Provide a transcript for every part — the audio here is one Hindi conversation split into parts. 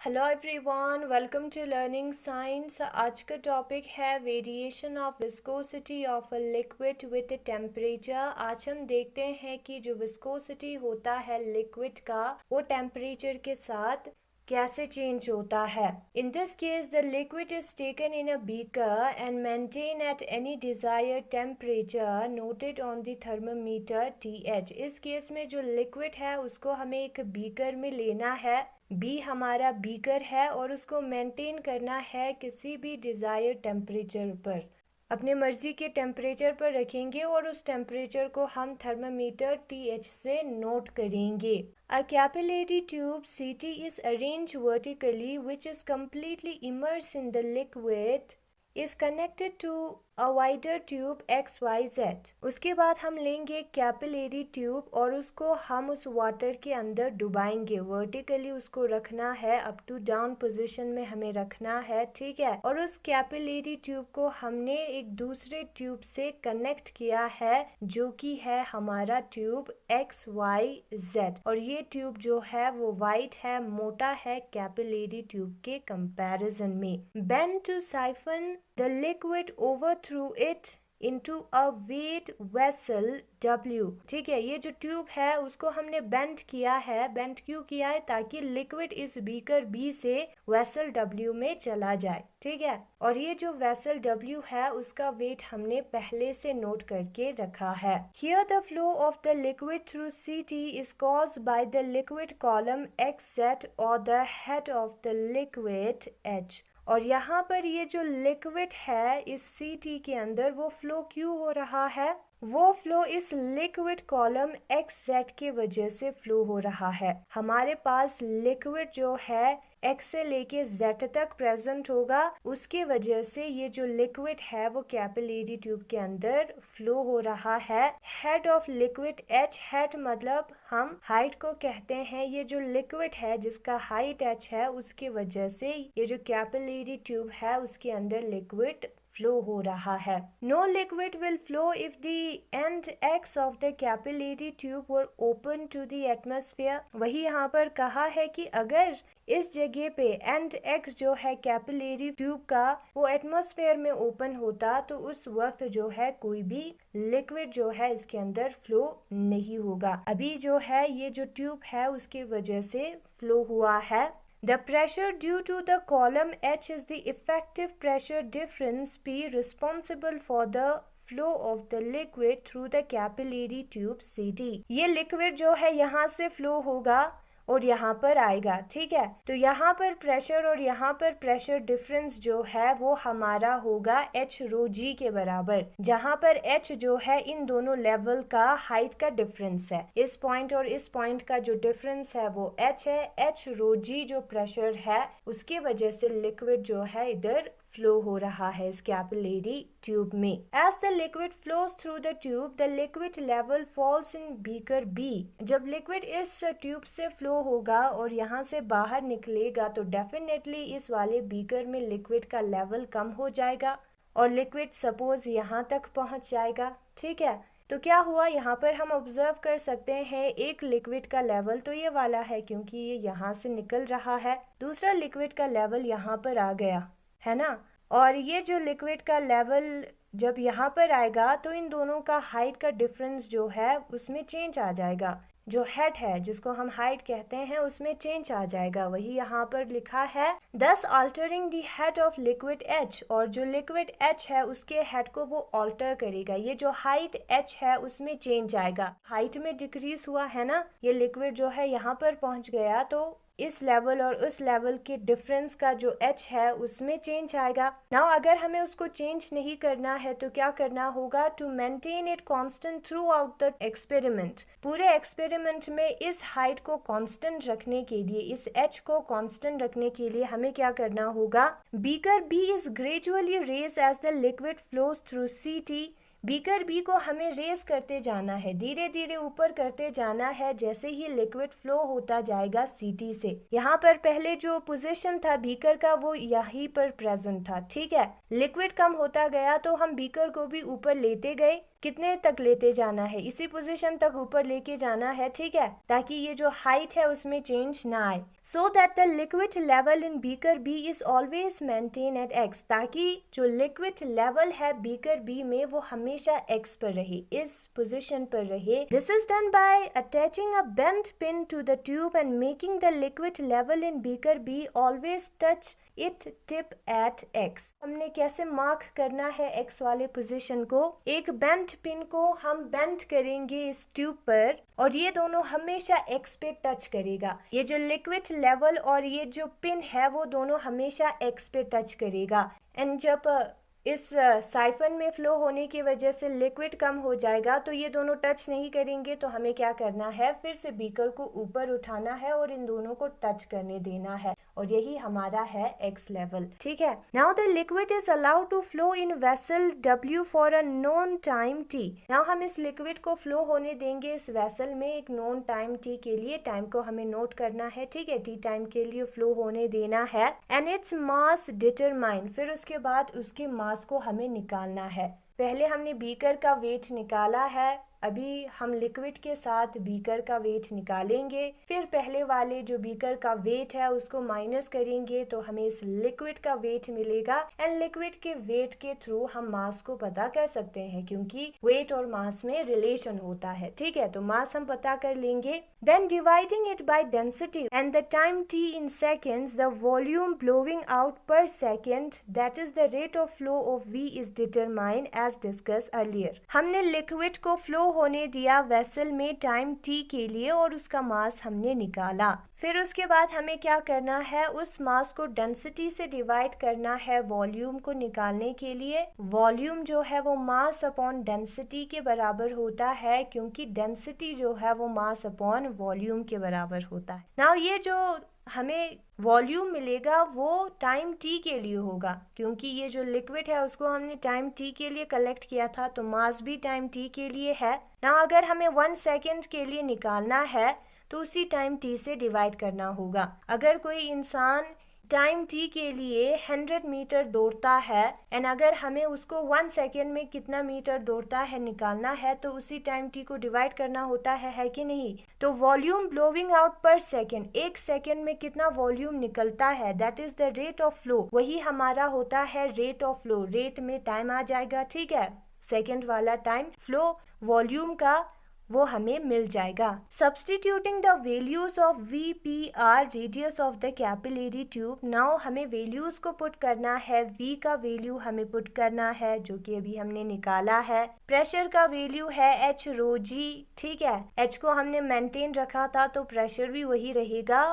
Hello everyone, welcome to learning science. आज का टॉपिक है variation of viscosity of a liquid with temperature. आज हम देखते हैं कि जो विस्कोसिटी होता है लिक्विड का वो टेम्परेचर के साथ कैसे चेंज होता है। In this case the liquid is taken in a beaker and maintain at any desired temperature noted on the thermometer TH। इस केस में जो लिक्विड है उसको हमें एक बीकर में लेना है। बी हमारा बीकर है और उसको मेंटेन करना है किसी भी डिजायर्ड टेम्परेचर पर। अपने मर्जी के टेम्परेचर पर रखेंगे और उस टेम्परेचर को हम थर्मामीटर TH से नोट करेंगे। A capillary tube CT is arranged vertically which is completely immersed in the liquid is connected to a wider tube XYZ। उसके बाद हम लेंगे कैपिलरी ट्यूब और उसको हम उस वाटर के अंदर डुबाएंगे। वर्टिकली उसको रखना है, अप टू डाउन पोजीशन में हमें रखना है, ठीक है। और उस कैपिलरी ट्यूब को हमने एक दूसरे ट्यूब से कनेक्ट किया है जो कि है हमारा ट्यूब XYZ। और ये ट्यूब जो है वो वाइड है, मोटा है कैपिलरी ट्यूब के कंपैरिजन में। Bend to siphon the liquid over through it into a weight vessel W। ठीक है, ये जो ट्यूब है उसको हमने बेंड किया है। बेंड क्यों किया है? ताकि लिक्विड इस बीकर B से वेसल W में चला जाए, ठीक है। और ये जो वेसल W है उसका वेट हमने पहले से नोट करके रखा है। Here the flow of the liquid through CT is caused by the liquid column XZ or the head of the liquid H। और यहाँ पर ये जो लिक्विड है इस CT के अंदर वो फ्लो क्यों हो रहा है? वो फ्लो इस लिक्विड कॉलम XZ के वजह से फ्लो हो रहा है। हमारे पास लिक्विड जो है X से लेके Z तक प्रेजेंट होगा, उसके वजह से ये जो लिक्विड है वो कैपिलरी ट्यूब के अंदर फ्लो हो रहा है। Head of liquid H, head मतलब हम हाइट को कहते हैं। ये जो लिक्विड है जिसका हाइट H है उसकी वजह से ये जो कैपिलरी ट्यूब है उसके अंदर लिक्विड फ्लो हो रहा है। No liquid will flow if the end X of the capillary tube were open to the atmosphere। वही यहाँ पर कहा है कि अगर इस जगह पे एंड X जो है कैपिलरी ट्यूब का वो एटमॉस्फेयर में ओपन होता तो उस वक्त जो है कोई भी लिक्विड जो है इसके अंदर फ्लो नहीं होगा। अभी जो है ये जो ट्यूब है उसकी वजह से फ्लो हुआ है। The pressure due to the column H is the effective pressure difference P responsible for the flow of the liquid through the capillary tube CT। ये लिक्विड जो है यहाँ से फ्लो होगा और यहाँ पर आएगा, ठीक है। तो यहाँ पर प्रेशर और यहाँ पर प्रेशर डिफरेंस जो है वो हमारा होगा H रो G के बराबर, जहाँ पर H जो है इन दोनों लेवल का हाइट का डिफरेंस है। इस पॉइंट और इस पॉइंट का जो डिफरेंस है वो H है। H रो G जो प्रेशर है उसकी वजह से लिक्विड जो है इधर फ्लो हो रहा है इस कैपिलरी ट्यूब में। As the liquid flows through the tube, the liquid level falls in beaker B। जब लिक्विड इस ट्यूब से फ्लो होगा और यहाँ से बाहर निकलेगा तो डेफिनेटली इस वाले बीकर में लिक्विड का लेवल कम हो जाएगा और लिक्विड सपोज यहाँ तक पहुँच जाएगा, ठीक है। तो क्या हुआ, यहाँ पर हम ऑब्जर्व कर सकते हैं एक लिक्विड का लेवल तो ये वाला है क्योंकि ये यहाँ से निकल रहा है। दूसरा लिक्विड का लेवल यहाँ पर आ गया है ना। और ये जो लिक्विड का लेवल जब यहाँ पर आएगा तो इन दोनों का हाइट का डिफरेंस जो है उसमें चेंज आ जाएगा। जो हेड है जिसको हम हाइट कहते हैं उसमें चेंज आ जाएगा। वही यहाँ पर लिखा है thus altering the head of liquid H। और जो लिक्विड H है उसके हेड को वो ऑल्टर करेगा। ये जो हाइट H है उसमें चेंज आएगा। हाइट में डिक्रीज हुआ है ना, ये लिक्विड जो है यहाँ पर पहुँच गया तो इस लेवल और उस लेवल के डिफरेंस का जो H है उसमें चेंज आएगा। नाउ अगर हमें उसको चेंज नहीं करना है तो क्या करना होगा? To maintain it constant throughout the experiment. पूरे एक्सपेरिमेंट में इस हाइट को कांस्टेंट रखने के लिए, इस H को कांस्टेंट रखने के लिए हमें क्या करना होगा? Beaker B is gradually raise as the liquid flows through CT। Beaker B को हमें रेस करते जाना है, धीरे धीरे ऊपर करते जाना है जैसे ही लिक्विड फ्लो होता जाएगा सीटी से। यहाँ पर पहले जो पोजीशन था बीकर का वो यहीं पर प्रेजेंट था, ठीक है। लिक्विड कम होता गया तो हम बीकर को भी ऊपर लेते गए कितने तक लेते जाना है, इसी पोजीशन तक ऊपर लेके जाना है, ठीक है, ताकि ये जो हाइट है उसमें चेंज ना आए। So that the liquid level in beaker B is always maintain at X, ताकि जो लिक्विड लेवल है बीकर बी में वो हमेशा एक्स पर रहे, इस पोजीशन पर रहे। This is done by attaching a bent pin to the tube and making the liquid level in beaker B always touch it tip at X. हमने कैसे मार्क करना है एक्स वाले पोजीशन को, एक बेंट पिन को हम बेंट करेंगे इस ट्यूब पर और ये दोनों हमेशा एक्स पे टच करेगा। ये जो लिक्विड लेवल और ये जो पिन है वो दोनों हमेशा एक्स पे टच करेगा। एंड जब इस साइफन में फ्लो होने की वजह से लिक्विड कम हो जाएगा तो ये दोनों टच नहीं करेंगे, तो हमें क्या करना है, फिर से बीकर को ऊपर उठाना है और इन दोनों को टच करने देना है, और यही हमारा है एक्स लेवल, ठीक है। Now the liquid is allowed to flow in vessel W for a known time T। Now हम इस लिक्विड को फ्लो होने देंगे इस वेसल में एक नोन टाइम T के लिए, टाइम को हमें नोट करना है, ठीक है, T टाइम के लिए फ्लो होने देना है। एंड इट्स मास डिटरमाइन, फिर उसके बाद उसके मास को हमें निकालना है। पहले हमने बीकर का वेट निकाला है, अभी हम लिक्विड के साथ बीकर का वेट निकालेंगे, फिर पहले वाले जो बीकर का वेट है उसको माइनस करेंगे तो हमें इस लिक्विड का वेट मिलेगा। एंड लिक्विड के वेट के थ्रू हम मास को पता कर सकते हैं, क्योंकि वेट और मास में रिलेशन होता है, ठीक है, तो मास हम पता कर लेंगे। Then dividing it by density and the time t in seconds, the volume blowing out पर second, that is the rate of flow of V is determined as discuss earlier. हमने लिक्विड को फ्लो होने दिया वेसल में टाइम t के लिए और उसका मास हमने निकाला। फिर उसके बाद हमें क्या करना है, उस मास को डेंसिटी से डिवाइड करना है वॉल्यूम को निकालने के लिए। वॉल्यूम जो है वो मास अपॉन डेंसिटी के बराबर होता है, क्योंकि डेंसिटी जो है वो मास अपॉन वॉल्यूम के बराबर होता है। नाउ ये जो हमें वॉल्यूम मिलेगा वो टाइम t के लिए होगा, क्योंकि ये जो लिक्विड है उसको हमने टाइम t के लिए कलेक्ट किया था, तो मास भी टाइम t के लिए है ना। अगर हमें 1 सेकेंड के लिए निकालना है तो उसी टाइम t से डिवाइड करना होगा। अगर कोई इंसान टाइम t के लिए 100 मीटर दौड़ता है एंड अगर हमें उसको 1 सेकेंड में कितना मीटर दौड़ता है निकालना है, तो उसी टाइम t को डिवाइड करना होता है कि नहीं। तो वॉल्यूम ब्लोइंग आउट पर सेकेंड, 1 सेकेंड में कितना वॉल्यूम निकलता है, that is the rate of flow, वही हमारा होता है रेट ऑफ फ्लो। रेट में टाइम आ जाएगा, ठीक है, सेकेंड वाला टाइम, फ्लो वॉल्यूम का वो हमें मिल जाएगा। Substituting the values of VPR radius of the capillary tube, now हमें वैल्यूज को पुट करना है। V का वैल्यू हमें पुट करना है जो कि अभी हमने निकाला है। प्रेशर का वैल्यू है H रो G, ठीक है, H को हमने मेंटेन रखा था तो प्रेशर भी वही रहेगा,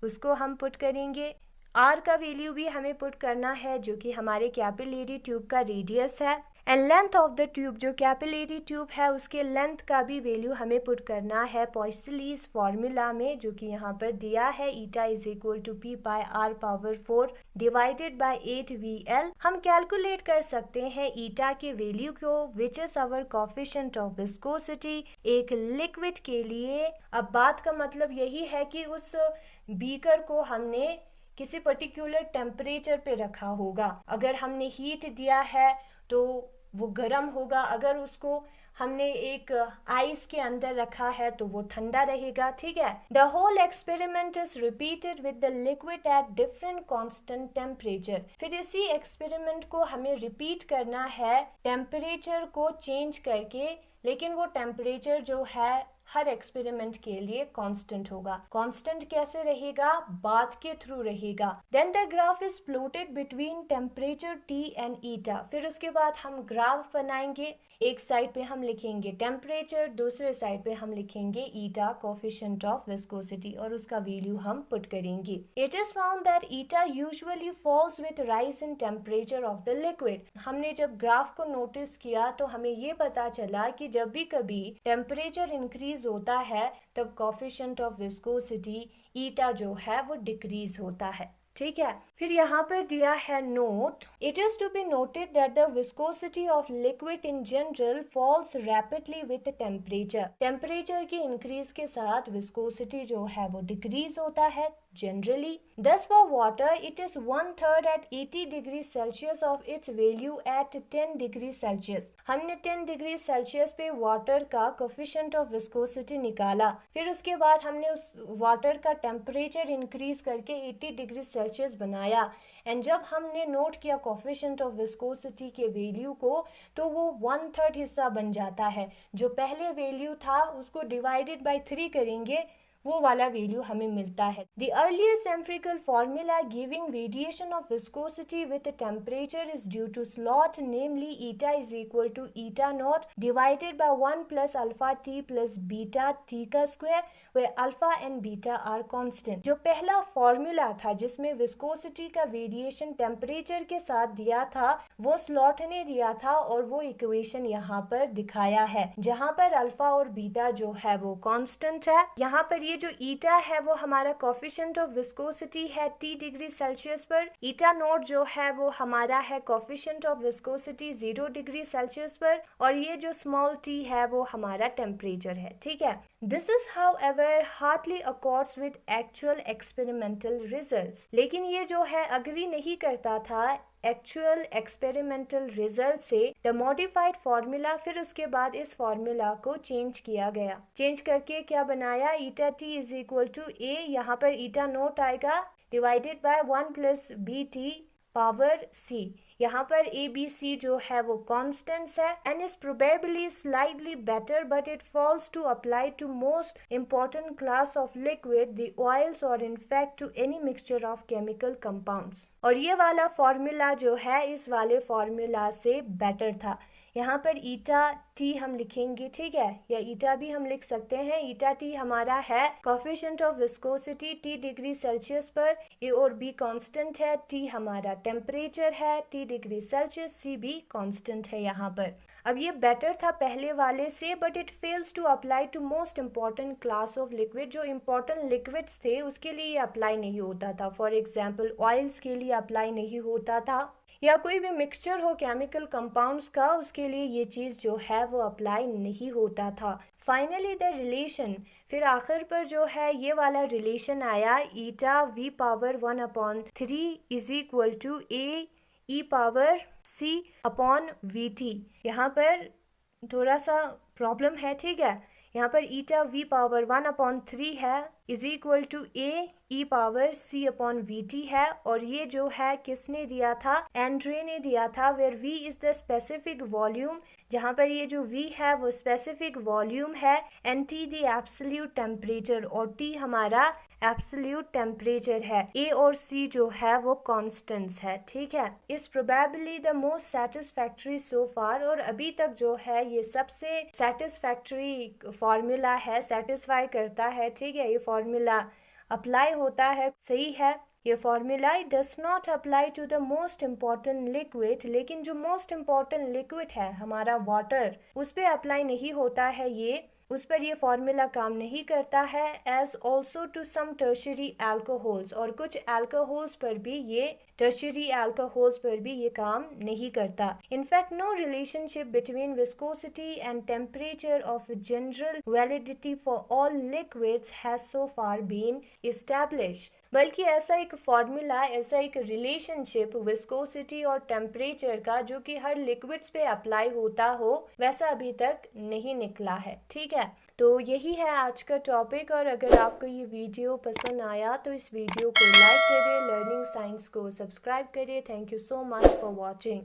उसको हम पुट करेंगे। R का वैल्यू भी हमें पुट करना है जो कि हमारे कैपिलरी ट्यूब का रेडियस है। And length of the tube, जो कैपिलरी ट्यूब है उसके लेंथ का भी वैल्यू हमें पुट करना है पॉइसलीज फॉर्मूला में, जो कि यहाँ पर दिया है, eta is equal to P/R⁴ divided by 8VL। हम कैलकुलेट कर सकते हैं ईटा के वैल्यू को, which is our coefficient of viscosity एक लिक्विड के लिए। अब बात का मतलब यही है कि उस बीकर को हमने किसी पर्टिकुलर टेम्परेचर पे रखा होगा। अगर हमने हीट दिया है तो वो गर्म होगा, अगर उसको हमने एक आइस के अंदर रखा है तो वो ठंडा रहेगा, ठीक है। The whole experiment is repeated with the liquid at different constant temperature. फिर इसी एक्सपेरिमेंट को हमें रिपीट करना है टेम्परेचर को चेंज करके, लेकिन वो टेम्परेचर जो है हर एक्सपेरिमेंट के लिए कांस्टेंट होगा। कांस्टेंट कैसे रहेगा, बात के थ्रू रहेगा। Then the graph is plotted between temperature T and eta. फिर उसके बाद हम ग्राफ बनाएंगे, एक साइड पे हम लिखेंगे टेम्परेचर, दूसरे साइड पे हम लिखेंगे ईटा कोफिशिएंट ऑफ विस्कोसिटी और उसका वैल्यू हम पुट करेंगे। It is found that eta usually falls with rise in temperature of the liquid. हमने जब ग्राफ को नोटिस किया तो हमें ये पता चला कि जब भी कभी टेम्परेचर इंक्रीज होता है तब कोफिशिएंट ऑफ विस्कोसिटी ईटा जो है वो डिक्रीज होता है, ठीक है। फिर यहाँ पर दिया है note, it is to be noted that the viscosity of liquid in general falls rapidly with temperature. Temperature के इंक्रीज के साथ विस्कोसिटी जो है वो डिक्रीज होता है। generally. Thus for water, it is 1/3 at 80 degrees Celsius of its value at 10 degrees Celsius. हमने 10 डिग्री सेल्सियस पे वाटर का कोफिशिएंट ऑफ विस्कोसिटी निकाला, फिर उसके बाद हमने उस वाटर का टेम्परेचर इंक्रीज करके 80 डिग्री सेल्सियस बनाया, एंड जब हमने नोट किया कोफिशिएंट ऑफ विस्कोसिटी के वैल्यू को, तो वो 1/3 हिस्सा बन जाता है। जो पहले वैल्यू था उसको डिवाइडेड बाय 3 करेंगे, वो वाला वैल्यू हमें मिलता है। The earliest empirical formula giving variation of viscosity with temperature is due to Slot, namely eta is equal to eta naught divided by 1 plus alpha t plus beta t का square, where alpha and beta are constant। जो पहला फॉर्मूला था जिसमें विस्कोसिटी का वेरिएशन टेम्परेचर के साथ दिया था, वो स्लॉट ने दिया था, और वो इक्वेशन यहाँ पर दिखाया है, जहाँ पर अल्फा और बीटा जो है वो कांस्टेंट है। यहाँ पर ये जो ईटा है वो हमारा कोफिशिएंट ऑफ विस्कोसिटी है T डिग्री सेल्सियस पर, ईटा नोट जो है वो हमारा है coefficient of viscosity 0 degree Celsius पर, और ये जो स्मॉल t है वो हमारा टेम्परेचर है। ठीक है, this is however hardly accords with actual experimental results. लेकिन ये जो है अग्री नहीं करता था एक्चुअल एक्सपेरिमेंटल रिजल्ट से द मॉडिफाइड फार्मूला। फिर उसके बाद इस फार्मूला को चेंज किया गया, चेंज करके क्या बनाया, eta T is equal to A, यहाँ पर ईटा नोट आएगा divided by 1 plus B T power C. यहाँ पर ए बी सी जो है वो कॉन्स्टेंट्स है, and is probably slightly better, but it falls to apply to most important class of liquid, the oils, और in fact to any mixture of chemical compounds. और ये वाला फॉर्मूला जो है इस वाले फॉर्मूला से बेटर था। यहाँ पर ईटा टी हम लिखेंगे, ठीक है, या ईटा भी हम लिख सकते हैं। ईटा टी हमारा है coefficient of viscosity T degree Celsius पर, ए और बी कांस्टेंट है, टी हमारा टेम्परेचर है T डिग्री सेल्सियस, सी भी कांस्टेंट है यहाँ पर। अब ये बेटर था पहले वाले से, but it fails to apply to most important class of liquid. जो इम्पॉर्टेंट लिक्विड्स थे उसके लिए ये अप्लाई नहीं होता था। फॉर एग्जाम्पल ऑयल्स के लिए अप्लाई नहीं होता था, या कोई भी मिक्सचर हो केमिकल कंपाउंड्स का, उसके लिए ये चीज़ जो है वो अप्लाई नहीं होता था। फाइनली द रिलेशन, फिर आखिर पर जो है ये वाला रिलेशन आया, eta V power 1/3 is equal to A E power C upon V T. यहाँ पर थोड़ा सा प्रॉब्लम है, ठीक है, यहाँ पर ईटा वी पावर 1/3 है is equal to A E power C upon V T है, और ये जो है किसने दिया था, एंड्रे ने दिया था, where V is the specific volume, जहाँ पर ये जो v है वो स्पेसिफिक वॉल्यूम है, and t the absolute temperature, और t हमारा एब्सोल्यूट टेम्परेचर है, a और c जो है वो कॉन्स्टेंट्स है। ठीक है, इस प्रोबेबली द मोस्ट सेटिस्फैक्ट्री सो फार, और अभी तक जो है ये सबसे सेटिस्फैक्ट्री फॉर्मूला है, सेटिस्फाई करता है। ठीक है, ये फॉर्मूला अप्लाई होता है, सही है ये formula. Does not apply to the most important liquid, लेकिन जो मोस्ट इम्पॉर्टेंट लिक्विड है हमारा वाटर, उस पर अप्लाई नहीं होता है ये, उस पर ये फॉर्मूला काम नहीं करता है। As also to some tertiary alcohols, और कुछ एल्कोहल्स पर भी ये, टर्शरी एल्कोहल्स पर भी ये काम नहीं करता। In fact no relationship between viscosity and temperature of general validity for all liquids has so far been establish, बल्कि ऐसा एक फॉर्मूला, ऐसा एक रिलेशनशिप विस्कोसिटी और टेम्परेचर का जो कि हर लिक्विड्स पे अप्लाई होता हो, वैसा अभी तक नहीं निकला है। ठीक है, तो यही है आज का टॉपिक, और अगर आपको ये वीडियो पसंद आया तो इस वीडियो को लाइक करिए, लर्निंग साइंस को सब्सक्राइब करिए। Thank you so much for watching.